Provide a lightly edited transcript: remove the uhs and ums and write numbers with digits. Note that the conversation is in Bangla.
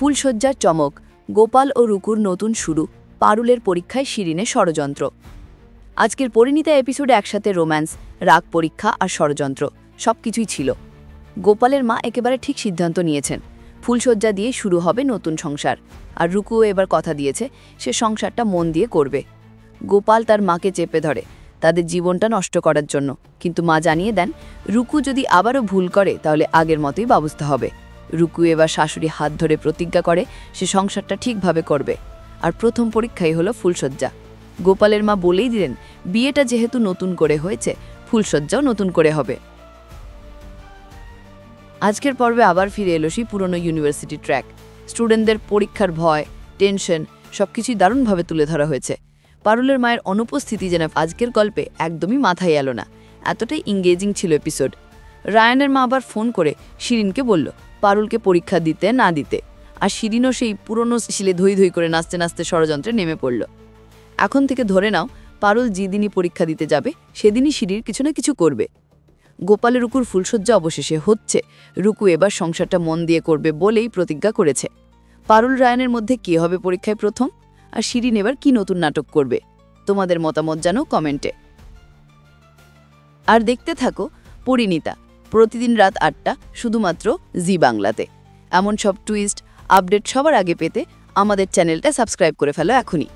ফুলশয্যার চমক, গোপাল ও রুকুর নতুন শুরু, পারুলের পরীক্ষায় শিরিনের ষড়যন্ত্র। আজকের পরিণীতা এপিসোডে একসাথে রোম্যান্স, রাগ পরীক্ষা আর ষড়যন্ত্র সবকিছুই ছিল। গোপালের মা একেবারে ঠিক সিদ্ধান্ত নিয়েছেন, ফুলশয্যা দিয়ে শুরু হবে নতুন সংসার, আর রুকুও এবার কথা দিয়েছে সে সংসারটা মন দিয়ে করবে। গোপাল তার মাকে চেপে ধরে তাদের জীবনটা নষ্ট করার জন্য, কিন্তু মা জানিয়ে দেন রুকু যদি আবারও ভুল করে তাহলে আগের মতোই ব্যবস্থা হবে। রুকু এবার শাশুড়ি হাত ধরে প্রতিজ্ঞা করে সে সংসারটা ঠিকভাবে করবে। আর প্রথম পরীক্ষাই হলো ফুলশয্যা। গোপালের মা বলেই দিলেন বিয়েটা যেহেতু নতুন করে হয়েছে, ফুলশয্যাও নতুন করে হবে। আজকের পর্বে আবার ফিরে এলো সেই পুরনো ইউনিভার্সিটি ট্র্যাক। স্টুডেন্টদের পরীক্ষার ভয়, টেনশন সবকিছুই দারুণভাবে তুলে ধরা হয়েছে। পারুলের মায়ের অনুপস্থিতি যেন আজকের গল্পে একদমই মাথায় এলো না, এতটাই ইংগেজিং ছিল এপিসোড। রায়ানের মা আবার ফোন করে শিরিনকে বলল পারুলকে পরীক্ষা দিতে না দিতে, আর শিরিনও সেই পুরনো শিলে ধুই ধুই করে নাচতে নাচতে ষড়যন্ত্রে নেমে পড়ল। এখন থেকে ধরে নাও পারুল যেদিনই পরীক্ষা দিতে যাবে সেদিনই শিরির কিছু না কিছু করবে। গোপালের রুকুর ফুলশয্যা অবশেষে হচ্ছে। রুকু এবার সংসারটা মন দিয়ে করবে বলেই প্রতিজ্ঞা করেছে। পারুল রায়ানের মধ্যে কে হবে পরীক্ষায় প্রথম, আর শিরিন এবার কি নতুন নাটক করবে? তোমাদের মতামত জানাও কমেন্টে। আর দেখতে থাকো পরিণীতা, প্রতিদিন রাত ৮টা শুধুমাত্র জি বাংলাতে। এমন সব টুইস্ট আপডেট সবার আগে পেতে আমাদের চ্যানেলটা সাবস্ক্রাইব করে ফেলো এখনই।